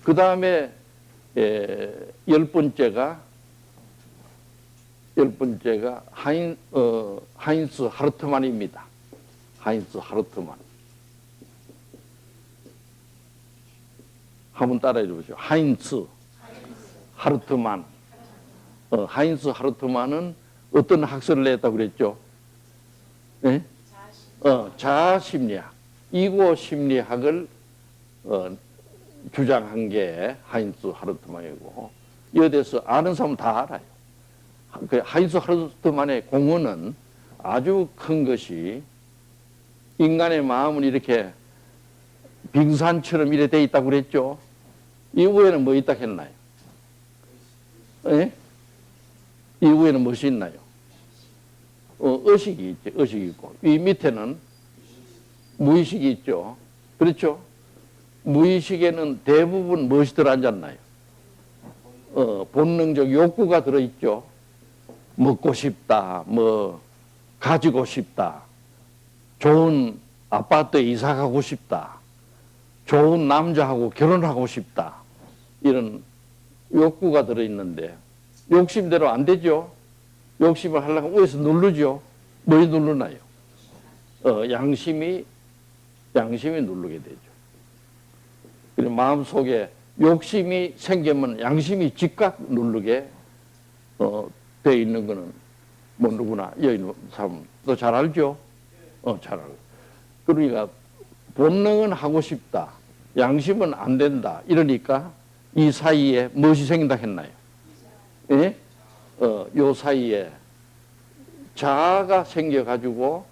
그 다음에 열 번째가 하인스 하르트만입니다. 하인스 하르트만. 한번 따라해 보시죠. 하인스 하르트만. 하인스 하르트만은 어떤 학설을 냈다고 그랬죠? 네? 자아심리학. 이고 심리학을 주장한 게 하인스 하르트만이고, 이에 대해서 아는 사람은 다 알아요. 그 하인스 하르트만의 공헌은 아주 큰 것이, 인간의 마음은 이렇게 빙산처럼 이래 돼 있다고 그랬죠. 이 위에는 뭐 있다 했나요? 예? 이 위에는 무엇이 있나요? 의식이 있죠. 의식이 있고, 이 밑에는 무의식이 있죠. 그렇죠? 무의식에는 대부분 무엇이 들어앉았나요? 본능적 욕구가 들어있죠. 먹고 싶다, 뭐 가지고 싶다, 좋은 아파트에 이사 가고 싶다, 좋은 남자하고 결혼하고 싶다, 이런 욕구가 들어있는데 욕심대로 안 되죠. 욕심을 하려면 위에서 누르죠. 뭐 누르나요? 양심이 누르게 되죠. 그리고 마음속에 욕심이 생기면 양심이 즉각 누르게 되어 있는 거는 뭐 누구나 여기 있는 사람도 잘 알죠? 잘 알고. 그러니까 본능은 하고 싶다, 양심은 안 된다, 이러니까 이 사이에 무엇이 생긴다 했나요? 예? 요 사이에 자아가 생겨가지고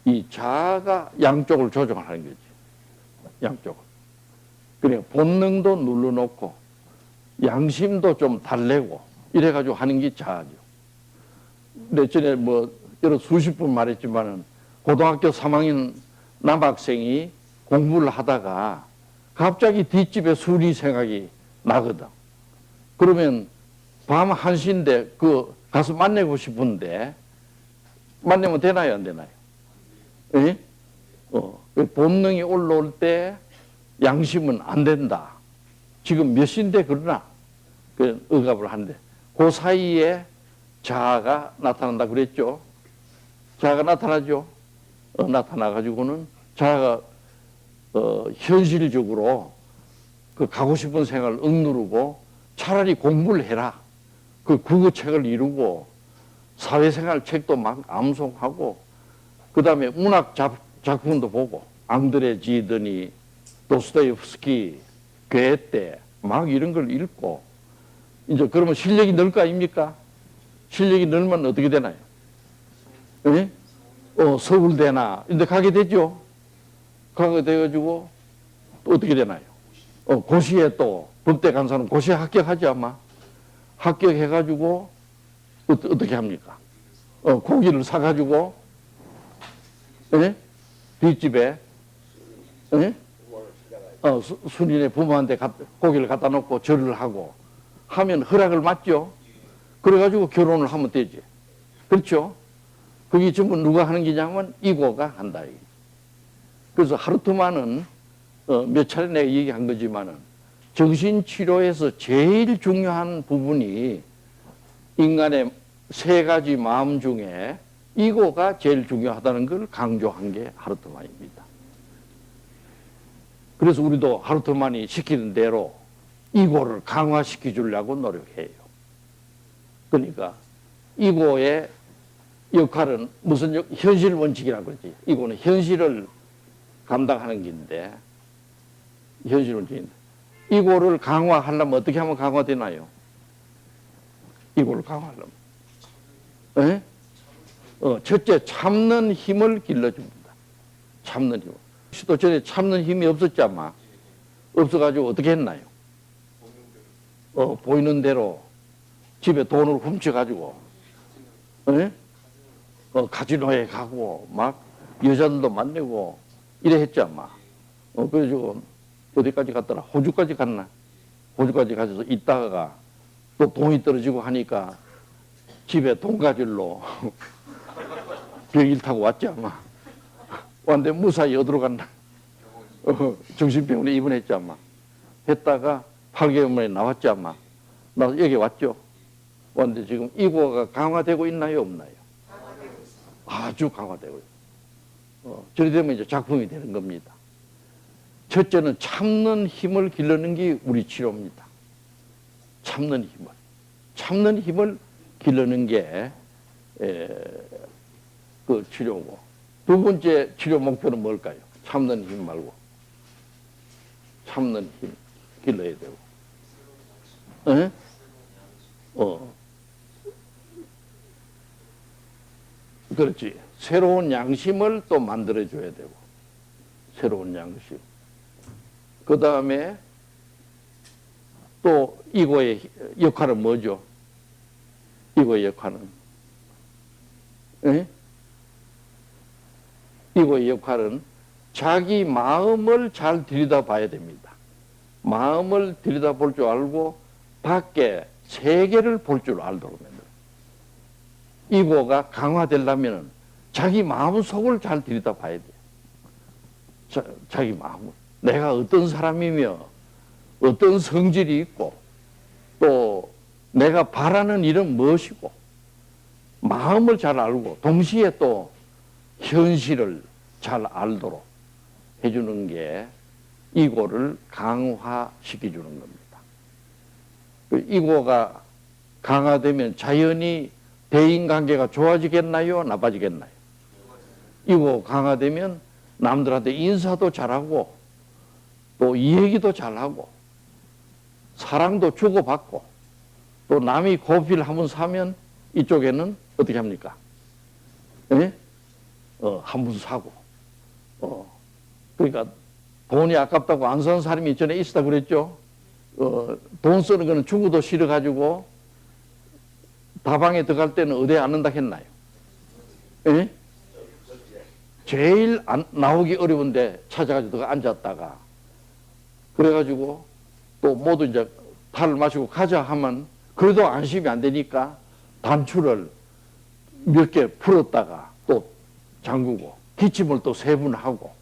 이 자아가 양쪽을 조정하는 거지. 양쪽을. 그러니까 본능도 눌러놓고 양심도 좀 달래고 이래가지고 하는 게 자아죠. 근데 전에 뭐 여러 수십 번 말했지만은 고등학교 3학년 남학생이 공부를 하다가 갑자기 뒷집에 순이 생각이 나거든. 그러면 밤 1시인데 그 가서 만나고 싶은데 만나면 되나요, 안 되나요? 예? 본능이 올라올 때 양심은 안 된다. 지금 몇 시인데 그러나? 그 억압을 하는데 그 사이에 자아가 나타난다 그랬죠. 자아가 나타나죠. 나타나가지고는 자아가 현실적으로 그 가고 싶은 생각을 억누르고 차라리 공부를 해라. 그 국어책을 이루고 사회생활 책도 막 암송하고 그 다음에 문학 작품도 보고 앙드레 지드니, 도스토옙스키, 괴테 막 이런 걸 읽고 이제 그러면 실력이 늘 거 아닙니까? 실력이 늘면 어떻게 되나요? 예? 서울대나 이런데 가게 되죠. 가게 돼가지고 또 어떻게 되나요? 고시에 또 법대 간 사람 고시에 합격하지 아마. 합격해가지고 어떻게 합니까? 고기를 사가지고 예? 뒷집에 예? 순인의 부모한테 고기를 갖다 놓고 절을 하고 하면 허락을 받죠. 그래가지고 결혼을 하면 되지. 그렇죠? 그게 전부 누가 하는 게냐면 이고가 한다. 그래서 하르트만은 몇 차례 내가 얘기한 거지만은 정신치료에서 제일 중요한 부분이 인간의 세 가지 마음 중에 이고가 제일 중요하다는 걸 강조한 게 하르트만입니다. 그래서 우리도 하르트만이 시키는 대로 이고를 강화시켜 주려고 노력해요. 그러니까 이고의 역할은 무슨 현실 원칙이라고 그러지. 이고는 현실을 감당하는 건데 현실 원칙인데 이고를 강화하려면 어떻게 하면 강화되나요? 이고를 강화하려면 에? 첫째 참는 힘을 길러줍니다. 참는 힘. 또 전에 참는 힘이 없었지 아마. 없어가지고 어떻게 했나요? 보이는 대로 집에 돈을 훔쳐가지고 카지노에 가고 막 여자들도 만나고 이래 했지 아마. 그래가지고 어디까지 갔더라? 호주까지 갔나? 호주까지 가서 있다가 또 돈이 떨어지고 하니까 집에 돈 가질로 비행기를 타고 왔지 아마. 왔는데 무사히 어디로 갔나? 정신병원에 입원했지 아마. 했다가 8개월 만에 나왔지 아마. 나 여기 왔죠. 왔는데 지금 이거가 강화되고 있나요, 없나요? 아주 강화되고 있어요. 저리 되면 이제 작품이 되는 겁니다. 첫째는 참는 힘을 기르는 게 우리 치료입니다. 참는 힘을 기르는 게 그 치료고. 두 번째 치료 목표는 뭘까요? 참는 힘 말고 참는 힘 길러야 되고. 에? 그렇지. 새로운 양심을 또 만들어줘야 되고. 새로운 양심. 그 다음에 또 이거의 역할은 뭐죠? 이거의 역할은? 에? 이거의 역할은 자기 마음을 잘 들여다봐야 됩니다. 마음을 들여다볼 줄 알고 밖에 세계를 볼 줄 알도록 만들어요. 이거가 강화되려면 자기 마음속을 잘 들여다봐야 돼요. 자기 마음을. 내가 어떤 사람이며 어떤 성질이 있고 또 내가 바라는 일은 무엇이고 마음을 잘 알고 동시에 또 현실을 잘 알도록 해주는 게 이거를 강화시켜주는 겁니다. 이거가 강화되면 자연히 대인관계가 좋아지겠나요? 나빠지겠나요? 이거 강화되면 남들한테 인사도 잘하고 또 이야기도 잘하고 사랑도 주고받고 또 남이 고필 한번 사면 이쪽에는 어떻게 합니까? 예? 한 번 사고. 그러니까 돈이 아깝다고 안 사는 사람이 전에 있었다 그랬죠? 돈 쓰는 거는 죽어도 싫어가지고 다방에 들어갈 때는 어디에 앉는다 했나요? 예? 제일 나오기 어려운데 찾아가지고 앉았다가 그래가지고 또 모두 이제 탈을 마시고 가자 하면 그래도 안심이 안 되니까 단추를 몇 개 풀었다가 또 잠그고 기침을 또 3번 하고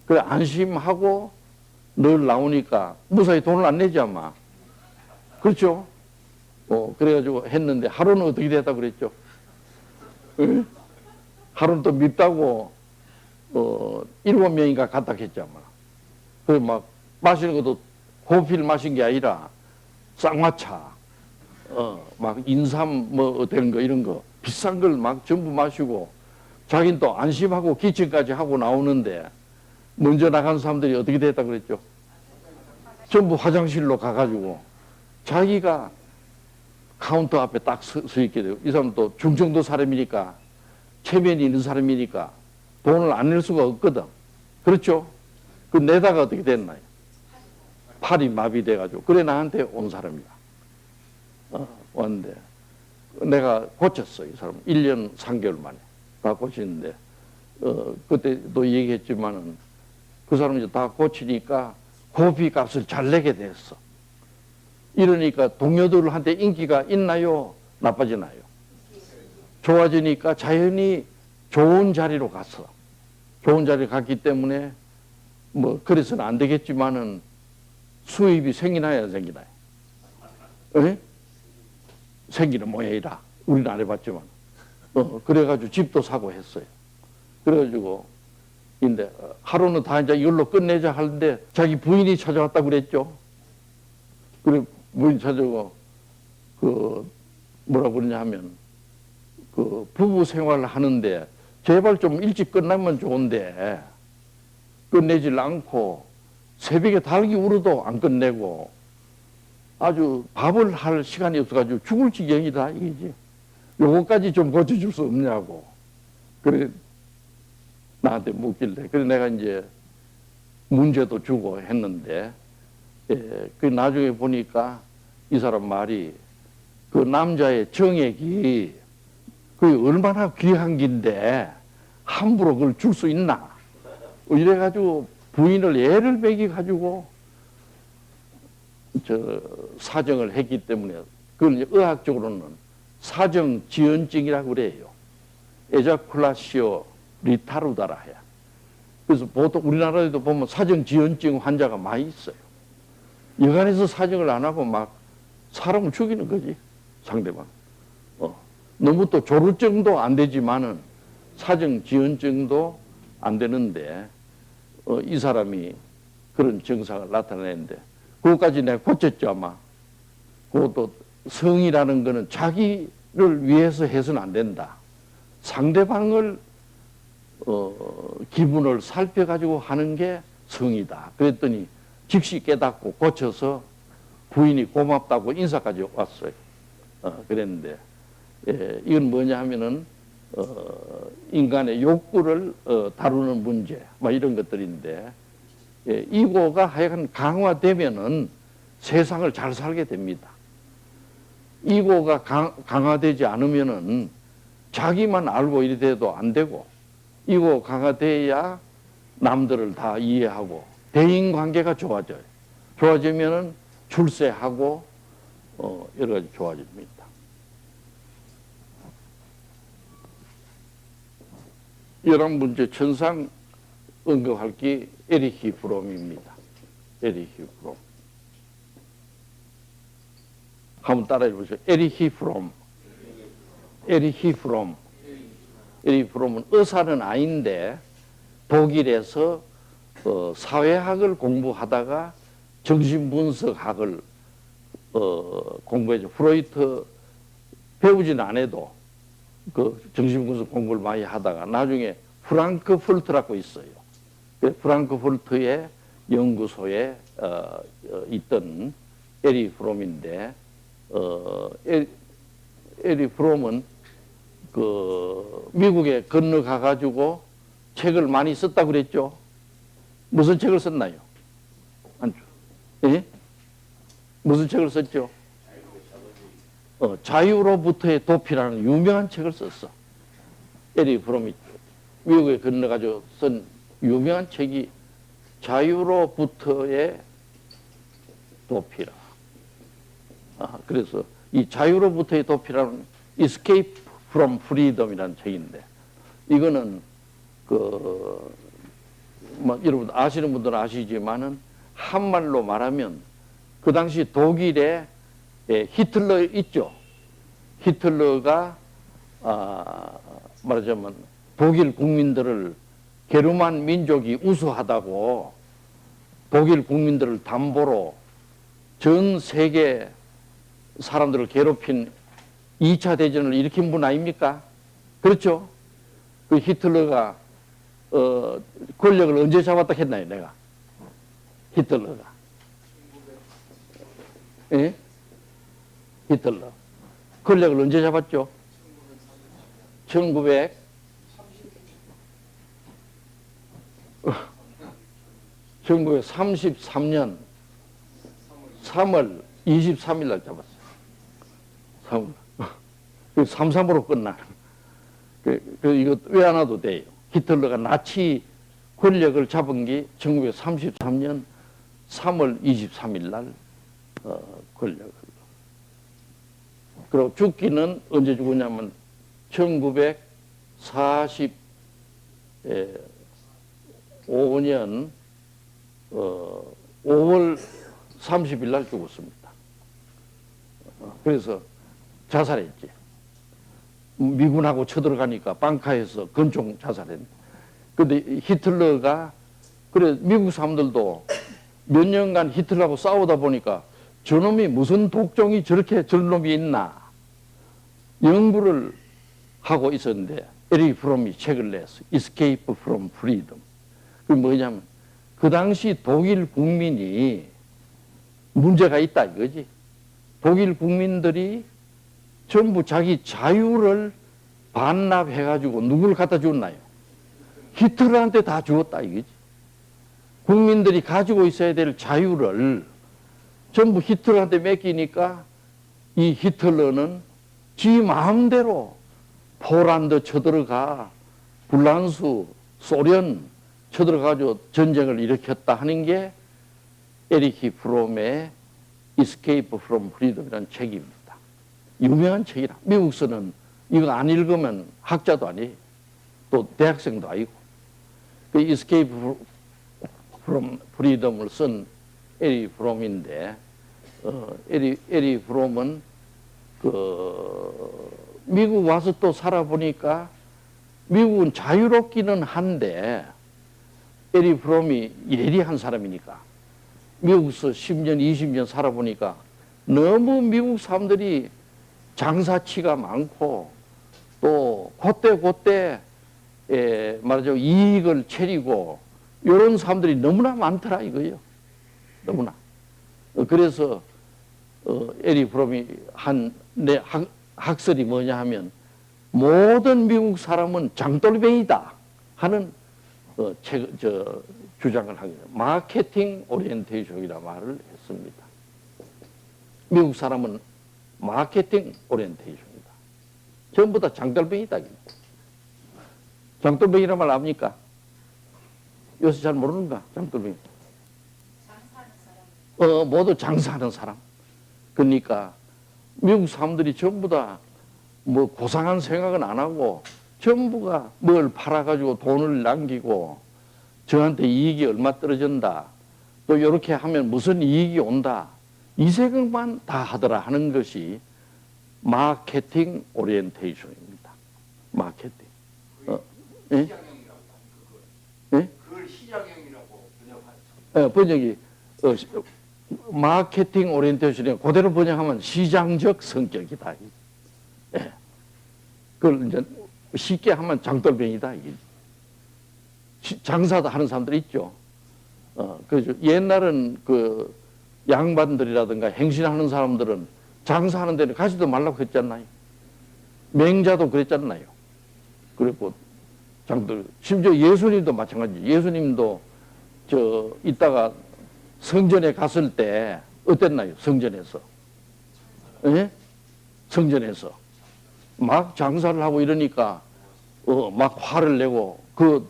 그래 안심하고 늘 나오니까 무사히 돈을 안 내지 아마. 그렇죠? 그래가지고 했는데 하루는 어떻게 됐다고 그랬죠? 응? 하루는 또 밉다고 7명인가 갔다 했지 아마. 그래 막 마시는 것도 호피를 마신 게 아니라 쌍화차 막 인삼 뭐 되는 거 이런 거 비싼 걸 막 전부 마시고 자기는 또 안심하고 기침까지 하고 나오는데 먼저 나간 사람들이 어떻게 됐다고 그랬죠? 전부 화장실로 가가지고 자기가 카운터 앞에 딱 서 있게 되고 이 사람은 또 중정도 사람이니까 체면이 있는 사람이니까 돈을 안 낼 수가 없거든. 그렇죠? 그 내다가 어떻게 됐나요? 팔이 마비돼가지고 그래 나한테 온 사람이야. 왔는데 내가 고쳤어. 이 사람 1년 3개월 만에 다 고치는데 그때도 얘기했지만은 그 사람이 이제 다 고치니까 고비 값을 잘 내게 됐어. 이러니까 동료들한테 인기가 있나요? 나빠지나요? 좋아지니까 자연히 좋은 자리로 갔어. 좋은 자리에 갔기 때문에 뭐 그래서는 안 되겠지만은 수입이 생기나요? 안 생기나요? 에? 생기는 모양이라 우리는 안 해봤지만 그래가지고 집도 사고 했어요. 그래가지고 근데 하루는 다 이제 이걸로 끝내자 하는데 자기 부인이 찾아왔다고 그랬죠. 그래 부인 찾아오고 그 뭐라 그러냐 하면 그 부부 생활을 하는데 제발 좀 일찍 끝나면 좋은데 끝내질 않고 새벽에 닭이 울어도 안 끝내고 아주 밥을 할 시간이 없어가지고 죽을 지경이다 이거지. 요거까지 좀 고쳐줄 수 없냐고. 그래 나한테 묻길래 그래 내가 이제 문제도 주고 했는데 그 나중에 보니까 이 사람 말이 그 남자의 정액이 그게 얼마나 귀한 긴데 함부로 그걸 줄 수 있나 이래가지고 부인을 애를 먹여가지고 사정을 했기 때문에 그걸 의학적으로는 사정지연증이라고 그래요. 에자쿨라시오 리타르다라 해요. 그래서 보통 우리나라에도 보면 사정지연증 환자가 많이 있어요. 여간해서 사정을 안 하고 막 사람을 죽이는 거지, 상대방. 너무 또 조루증도 안 되지만은 사정 지연증도 안 되는데, 이 사람이 그런 증상을 나타내는데, 그것까지 내가 고쳤죠, 아마. 그것도 성이라는 거는 자기를 위해서 해서는 안 된다. 상대방을, 기분을 살펴가지고 하는 게 성이다. 그랬더니 즉시 깨닫고 고쳐서 부인이 고맙다고 인사까지 왔어요. 그랬는데, 예, 이건 뭐냐 하면은, 인간의 욕구를 다루는 문제, 뭐 이런 것들인데, 예, 이거가 하여간 강화되면은 세상을 잘 살게 됩니다. 이거가 강화되지 않으면은 자기만 알고 이래 돼도 안 되고, 이거 강화돼야 남들을 다 이해하고 대인 관계가 좋아져요. 좋아지면은 출세하고 여러 가지 좋아집니다. 11번째 천상 언급할 게 에리히 프롬입니다. 에리히 프롬. 한번 따라해 보세요. 에리히 프롬. 에리히 프롬. 에리히 프롬은 의사는 아닌데 독일에서 사회학을 공부하다가 정신분석학을 공부했죠. 프로이트 배우지는 안 해도 그 정신분석 공부를 많이 하다가 나중에 프랑크푸르트라고 있어요. 프랑크푸르트의 연구소에 있던 에리 프롬인데, 에리 프롬은 그 미국에 건너가 가지고 책을 많이 썼다고 그랬죠. 무슨 책을 썼나요? 예? 무슨 책을 썼죠? 자유로부터의 도피라는 유명한 책을 썼어. 에리 프롬이 미국에 건너가지고 쓴 유명한 책이 자유로부터의 도피라. 그래서 이 자유로부터의 도피라는 Escape from Freedom이라는 책인데, 이거는 여러분 아시는 분들은 아시지만은 한말로 말하면 그 당시 독일에 히틀러 있죠. 히틀러가 말하자면 독일 국민들을 게르만 민족이 우수하다고 독일 국민들을 담보로 전 세계 사람들을 괴롭힌 2차 대전을 일으킨 분 아닙니까? 그렇죠? 그 히틀러가 권력을 언제 잡았다 했나요, 내가? 히틀러가. 예? 히틀러. 권력을 언제 잡았죠? 1933년 3월 23일 날 잡았어요. 33으로 끝나. 이거 왜 안 와도 돼요. 히틀러가 나치 권력을 잡은 게 1933년 3월 23일 날 권력을. 그리고 죽기는 언제 죽었냐면 1945년 5월 30일 날 죽었습니다. 그래서 자살했지. 미군하고 쳐들어가니까 방카에서 근총 자살했네. 근데 히틀러가, 그래, 미국 사람들도 몇 년간 히틀러하고 싸우다 보니까 저놈이 무슨 독종이 저렇게 저런 놈이 있나 연구를 하고 있었는데, 에리 프롬이 책을 냈어. Escape from Freedom. 그게 뭐냐면 그 당시 독일 국민이 문제가 있다 이거지. 독일 국민들이 전부 자기 자유를 반납해가지고 누구를 갖다 줬나요? 히틀러한테 다 주었다 이거지. 국민들이 가지고 있어야 될 자유를 전부 히틀러한테 맡기니까 이 히틀러는 지 마음대로 포란드 쳐들어가, 불란수, 소련 쳐들어가지고 전쟁을 일으켰다 하는 게 에리히 프롬의 Escape from Freedom이라는 책입니다. 유명한 책이라. 미국서는 이거 안 읽으면 학자도 아니에요. 또 대학생도 아니고. 그 Escape from Freedom을 쓴 에리 프롬인데, 에리 프롬은 미국 와서 또 살아보니까 미국은 자유롭기는 한데 에리 프롬이 예리한 사람이니까 미국에서 10년, 20년 살아보니까 너무 미국 사람들이 장사치가 많고 또 그때 말하자면 이익을 채리고 이런 사람들이 너무나 많더라 이거예요. 너무나. 그래서 에리 프롬이 내 학설이 뭐냐 하면 모든 미국 사람은 장돌뱅이다 하는 주장을 하게 돼요. 마케팅 오리엔테이션이라 말을 했습니다. 미국 사람은 마케팅 오리엔테이션이다. 전부 다 장돌뱅이다. 장돌뱅이라 말 압니까? 요새 잘 모르는가? 장돌뱅이. 장사하는 사람. 모두 장사하는 사람. 그러니까 미국 사람들이 전부 다 뭐 고상한 생각은 안 하고 전부가 뭘 팔아가지고 돈을 남기고 저한테 이익이 얼마 떨어진다. 또 이렇게 하면 무슨 이익이 온다. 이 생각만 다 하더라 하는 것이 마케팅 오리엔테이션입니다. 마케팅. 예? 시장형이라고 예? 그걸 시장형이라고 번역하죠. 번역이 마케팅 오리엔테이션이 그대로 번역하면 시장적 성격이다. 예. 그걸 이제 쉽게 하면 장돌뱅이다. 장사도 하는 사람들 있죠. 그죠. 옛날은 그 양반들이라든가 행신하는 사람들은 장사하는 데는 가지도 말라고 했잖아요. 맹자도 그랬잖아요. 그리고 심지어 예수님도 마찬가지. 예수님도 이따가 성전에 갔을 때 어땠나요? 성전에서. 예? 성전에서. 막 장사를 하고 이러니까, 막 화를 내고, 그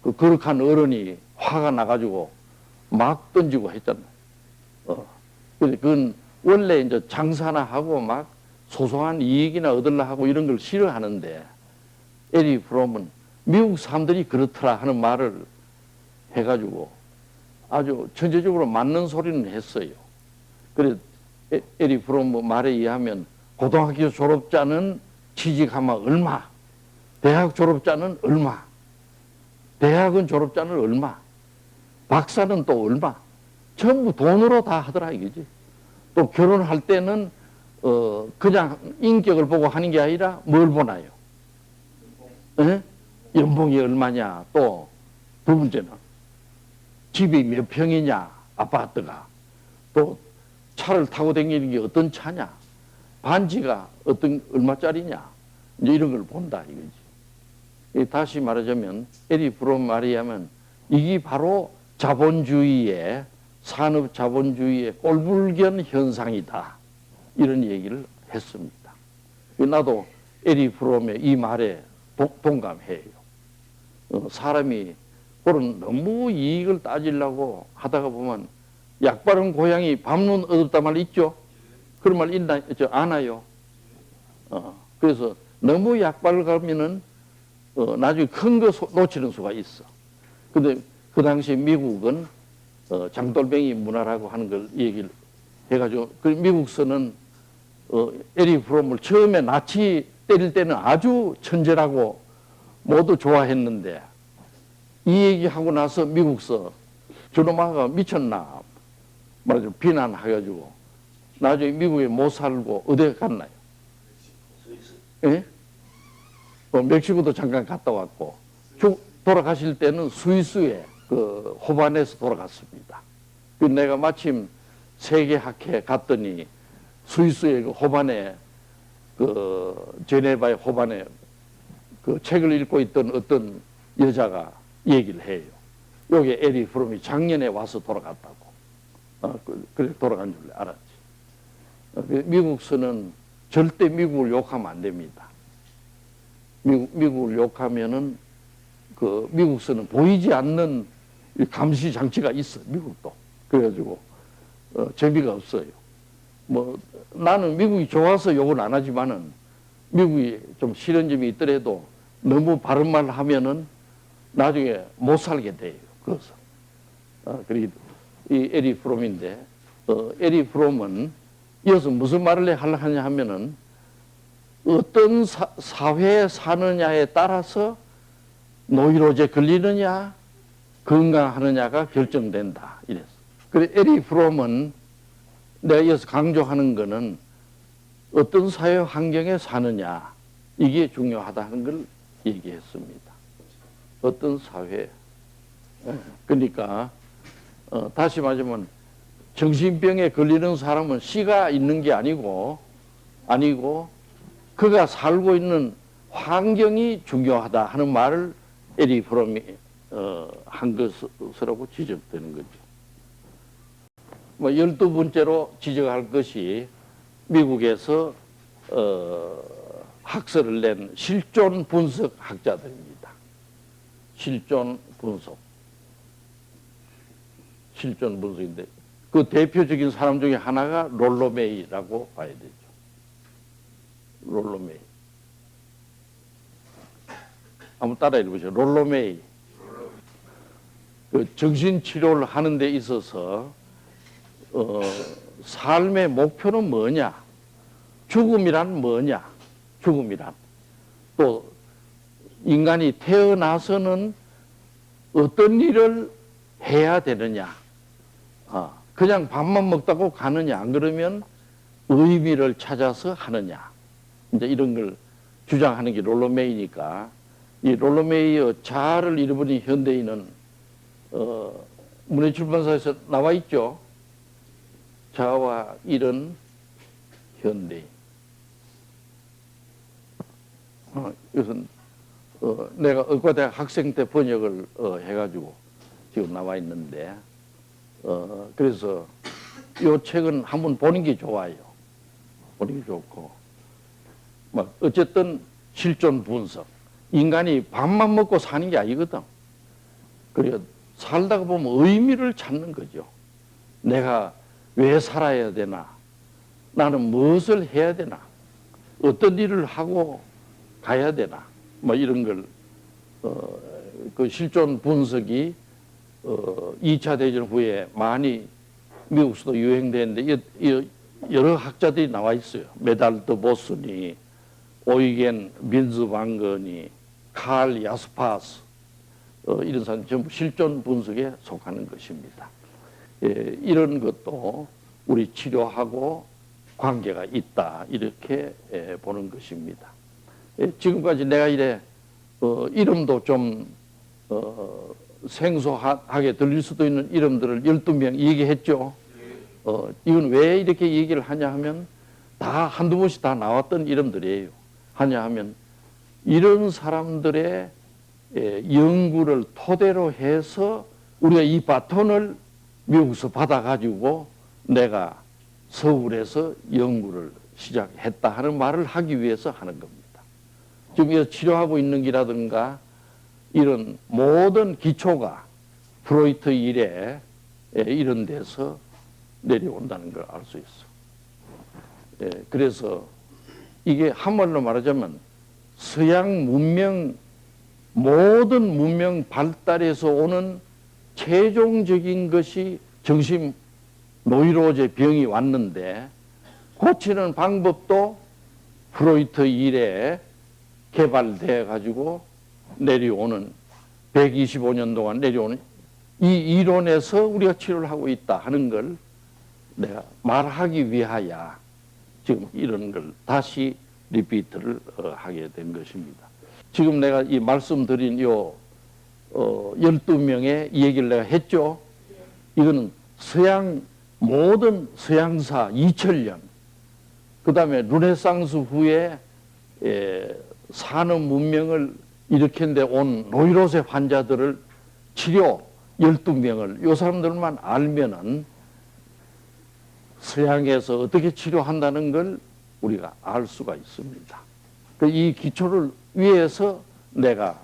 거룩한 어른이 화가 나가지고 막 던지고 했잖아요. 그건 원래 이제 장사나 하고 막 소소한 이익이나 얻으려 하고 이런 걸 싫어하는데, 에리 프롬은 미국 사람들이 그렇더라 하는 말을 해가지고 아주 전체적으로 맞는 소리는 했어요. 그래, 에리 프롬 말에 의하면 고등학교 졸업자는 취직하면 얼마, 대학 졸업자는 얼마, 대학은 졸업자는 얼마, 박사는 또 얼마, 전부 돈으로 다 하더라 이거지. 또 결혼할 때는 그냥 인격을 보고 하는 게 아니라 뭘 보나요? 에? 연봉이 얼마냐, 또 두 번째는 집이 몇 평이냐, 아파트가, 또 차를 타고 다니는 게 어떤 차냐, 반지가 얼마짜리냐, 이제 이런 걸 본다 이거지. 다시 말하자면 에리 프롬 말에 의하면 이게 바로 자본주의의 산업 자본주의의 꼴불견 현상이다 이런 얘기를 했습니다. 나도 에리 프롬의 이 말에 동감해요. 사람이 그런 너무 이익을 따지려고 하다가 보면 약 바른 고양이 밥눈 얻었단 말 있죠? 그런 말 있나, 아나요? 그래서 너무 약 바르면은 나중에 큰 거 놓치는 수가 있어. 근데 그 당시 미국은 장돌뱅이 문화라고 하는 걸 얘기를 해가지고, 그 미국서는 에리 프롬을 처음에 나치 때릴 때는 아주 천재라고 모두 좋아했는데, 이 얘기하고 나서 미국서 저놈아가 미쳤나 말하자면 비난해가지고 나중에 미국에 못 살고 어디 갔나요? 예? 멕시코도 잠깐 갔다 왔고 돌아가실 때는 스위스에 그 호반에서 돌아갔습니다. 그 내가 마침 세계학회 갔더니 스위스의 그 호반에 그 제네바의 호반에 그 책을 읽고 있던 어떤 여자가 얘기를 해요. 여기 에리 프롬이 작년에 와서 돌아갔다고. 그래 돌아간 줄 알았지. 미국서는 절대 미국을 욕하면 안 됩니다. 미국을 욕하면은 그 미국서는 보이지 않는 감시 장치가 있어. 미국도. 그래가지고 재미가 없어요. 뭐 나는 미국이 좋아서 욕을 안 하지만은 미국이 좀 싫은 점이 있더라도 너무 바른 말 하면은 나중에 못 살게 돼요. 그래서 그러기 이 에리 프롬인데, 에리 프롬은 이어서 무슨 말을 하냐 하면은 어떤 사회에 사느냐에 따라서 노이로제 걸리느냐, 건강하느냐가 결정된다. 이랬어. 그래, 에리 프롬은 내가 이어서 강조하는 거는 어떤 사회 환경에 사느냐, 이게 중요하다는 걸 얘기했습니다. 어떤 사회. 그러니까, 다시 말하자면, 정신병에 걸리는 사람은 씨가 있는 게 아니고, 그가 살고 있는 환경이 중요하다 하는 말을 에리 프롬이 한 것으로 지적되는 거죠. 뭐 12번째로 지적할 것이 미국에서 학설을 낸 실존 분석 학자들입니다. 실존 분석인데 그 대표적인 사람 중에 하나가 롤로 메이라고 봐야 되죠. 롤로 메이. 한번 따라 읽어보세요. 롤로 메이. 그 정신치료를 하는 데 있어서 삶의 목표는 뭐냐? 죽음이란 뭐냐? 죽음이란. 또 인간이 태어나서는 어떤 일을 해야 되느냐? 그냥 밥만 먹다고 가느냐? 안 그러면 의미를 찾아서 하느냐? 이제 이런 걸 주장하는 게 롤로메이니까 이 롤로메이의 자아를 잃어버린 현대인은 문해출판사에서 나와 있죠. 자아와 잃은 현대인. 이것은 내가 의과대학 학생 때 번역을 해가지고 지금 나와 있는데 그래서 이 책은 한번 보는 게 좋아요. 보는 게 좋고 막 어쨌든 실존 분석. 인간이 밥만 먹고 사는 게 아니거든. 그리고 살다가 보면 의미를 찾는 거죠. 내가 왜 살아야 되나? 나는 무엇을 해야 되나? 어떤 일을 하고 가야 되나? 뭐 이런 걸, 그 실존 분석이 2차 대전 후에 많이 미국에서도 유행되는데 여러 학자들이 나와 있어요. 메달드 보슨이, 오이겐 민즈 방건이, 칼 야스파스, 이런 사람 전부 실존 분석에 속하는 것입니다. 이런 것도 우리 치료하고 관계가 있다. 이렇게 보는 것입니다. 지금까지 내가 이래 이름도 좀 생소하게 들릴 수도 있는 이름들을 12명 얘기했죠. 이건 왜 이렇게 얘기를 하냐 하면 다 한두 번씩 다 나왔던 이름들이에요. 하냐 하면 이런 사람들의 연구를 토대로 해서 우리가 이 바톤을 미국에서 받아가지고 내가 서울에서 연구를 시작했다 하는 말을 하기 위해서 하는 겁니다. 지금 치료하고 있는 기라든가 이런 모든 기초가 프로이트 이래 이런 데서 내려온다는 걸 알 수 있어. 그래서 이게 한말로 말하자면 서양 문명 모든 문명 발달에서 오는 최종적인 것이 정신 노이로제 병이 왔는데 고치는 방법도 프로이트 이래 개발돼 가지고 내려오는 125년 동안 내려오는 이 이론에서 우리가 치료를 하고 있다 하는 걸 내가 말하기 위하여 지금 이런 걸 다시 리피트를 하게 된 것입니다. 지금 내가 이 말씀드린 요 12명의 얘기를 내가 했죠. 이거는 모든 서양사 2000년 그 다음에 르네상스 후에 산업 문명을 일으킨 데 온 노이로제 환자들을 치료 12명을 요 사람들만 알면은 서양에서 어떻게 치료한다는 걸 우리가 알 수가 있습니다. 이 기초를 위해서 내가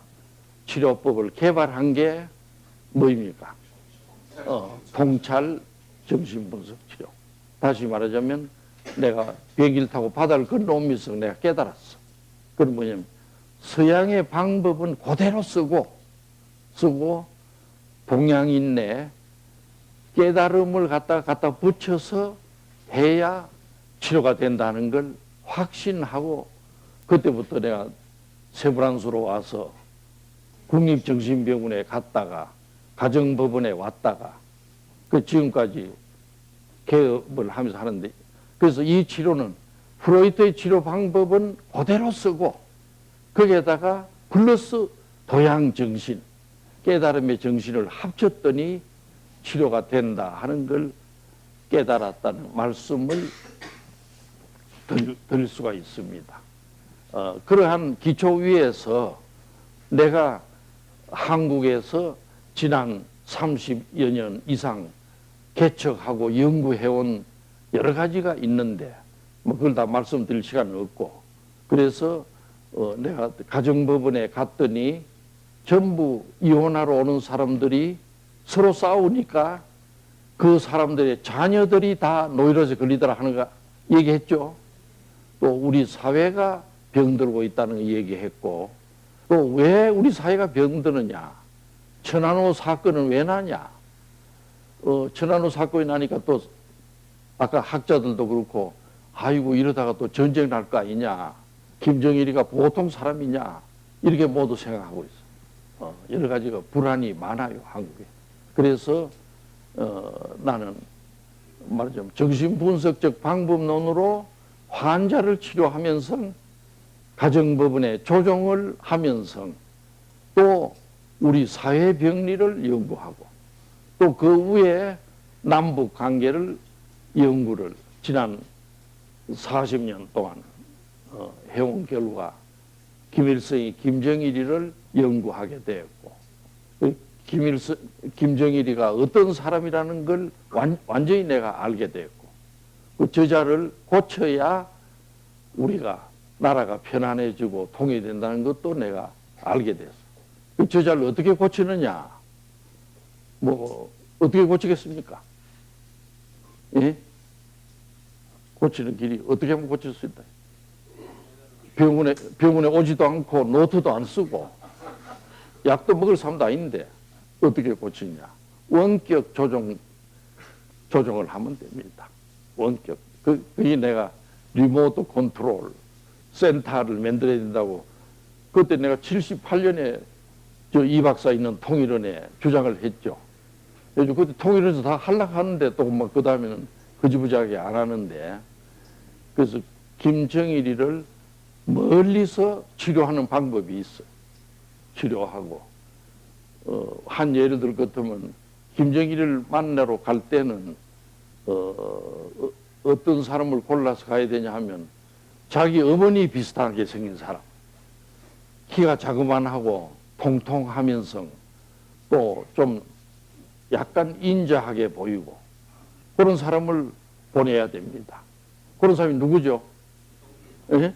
치료법을 개발한 게 뭐입니까? 통찰 정신분석 치료. 다시 말하자면 내가 비행기를 타고 바다를 건너오면서 내가 깨달았어. 그건 뭐냐면 서양의 방법은 그대로 쓰고 동양인의 깨달음을 갖다 붙여서 해야 치료가 된다는 걸 확신하고 그때부터 내가 세브란스로 와서 국립정신병원에 갔다가 가정법원에 왔다가 그 지금까지 개업을 하면서 하는데, 그래서 이 치료는 프로이트의 치료 방법은 그대로 쓰고 거기에다가 플러스 도양정신, 깨달음의 정신을 합쳤더니 치료가 된다 하는 걸 깨달았다는 말씀을 드릴 수가 있습니다. 그러한 기초 위에서 내가 한국에서 지난 30여 년 이상 개척하고 연구해온 여러 가지가 있는데 뭐 그걸 다 말씀드릴 시간은 없고, 그래서 내가 가정법원에 갔더니 전부 이혼하러 오는 사람들이 서로 싸우니까 그 사람들의 자녀들이 다 노이로제 걸리더라 하는 거 얘기했죠. 또 우리 사회가 병들고 있다는 거 얘기했고, 또 왜 우리 사회가 병드느냐, 천안호 사건은 왜 나냐, 천안호 사건이 나니까 또 아까 학자들도 그렇고 아이고 이러다가 또 전쟁 날 거 아니냐, 김정일이가 보통 사람이냐 이렇게 모두 생각하고 있어. 여러 가지가 불안이 많아요 한국에. 그래서 나는 말하자면 정신분석적 방법론으로 환자를 치료하면서 가정법원에 조정을 하면서 또 우리 사회 병리를 연구하고 또 그 위에 남북 관계를 연구를 지난 40년 동안 해온 결과 김일성이 김정일이를 연구하게 되었고, 김정일이가 어떤 사람이라는 걸 완전히 내가 알게 되었고, 그 저자를 고쳐야 우리가 나라가 편안해지고 통일된다는 것도 내가 알게 됐어. 그 저자를 어떻게 고치느냐? 뭐 어떻게 고치겠습니까? 예? 고치는 길이 어떻게 하면 고칠 수 있다? 병원에 오지도 않고 노트도 안 쓰고 약도 먹을 사람도 아닌데 어떻게 고치냐? 원격 조정을 하면 됩니다. 원격. 그게 내가 리모트 컨트롤 센터를 만들어야 된다고 그때 내가 78년에 저 이 박사 있는 통일원에 주장을 했죠. 그래서 그때 통일원에서 다 하려고 하는데 또 막 그 다음에는 거지부지하게 안 하는데, 그래서 김정일이를 멀리서 치료하는 방법이 있어. 치료하고 한 예를 들 것 같으면 김정일을 만나러 갈 때는 어떤 사람을 골라서 가야 되냐 하면 자기 어머니 비슷하게 생긴 사람, 키가 자그만하고 통통하면서 또 좀 약간 인자하게 보이고 그런 사람을 보내야 됩니다. 그런 사람이 누구죠? 예?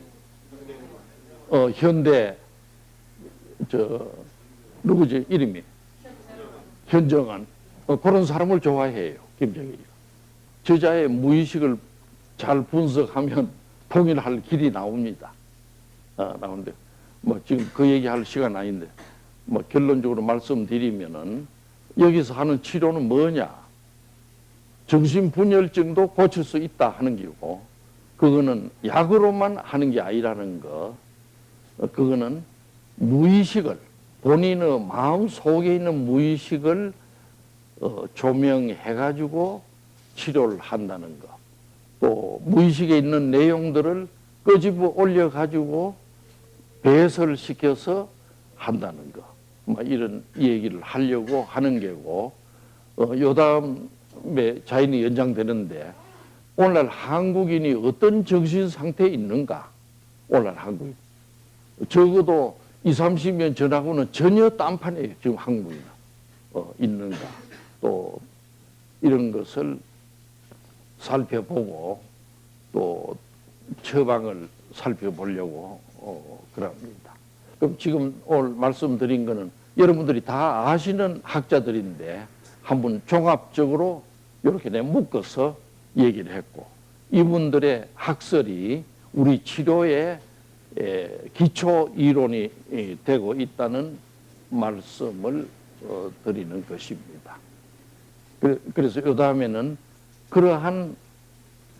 현대 누구지 이름이? 현정한. 그런 사람을 좋아해요 김정일이가. 저자의 무의식을 잘 분석하면 통일할 길이 나옵니다. 나오는데 뭐 지금 그 얘기할 시간 아닌데 뭐 결론적으로 말씀드리면은 여기서 하는 치료는 뭐냐? 정신분열증도 고칠 수 있다 하는 게고, 그거는 약으로만 하는 게 아니라는 거. 그거는 무의식을, 본인의 마음 속에 있는 무의식을 조명해가지고 치료를 한다는 거. 또 무의식에 있는 내용들을 끄집어 올려가지고 배설시켜서 한다는 거. 뭐 이런 얘기를 하려고 하는 게고, 요 다음에 자연이 연장되는데 오늘날 한국인이 어떤 정신 상태에 있는가? 오늘날 한국인. 적어도 20, 30년 전하고는 전혀 딴판이에요. 지금 한국인은. 있는가. 또 이런 것을 살펴보고 또 처방을 살펴보려고 그럽니다. 그럼 지금 오늘 말씀드린 거는 여러분들이 다 아시는 학자들인데 한번 종합적으로 이렇게 내가 묶어서 얘기를 했고, 이분들의 학설이 우리 치료의 기초 이론이 되고 있다는 말씀을 드리는 것입니다. 그래서 요 다음에는 그러한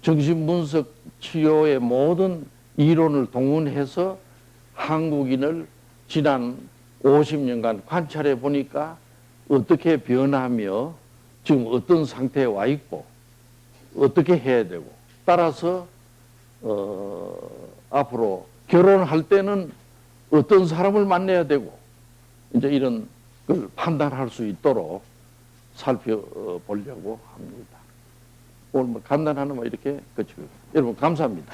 정신분석 치료의 모든 이론을 동원해서 한국인을 지난 50년간 관찰해 보니까 어떻게 변하며 지금 어떤 상태에 와 있고 어떻게 해야 되고 따라서 앞으로 결혼할 때는 어떤 사람을 만나야 되고 이제 이런 걸 판단할 수 있도록 살펴보려고 합니다. 오늘 뭐 간단한 뭐 이렇게 거치고 여러분 감사합니다.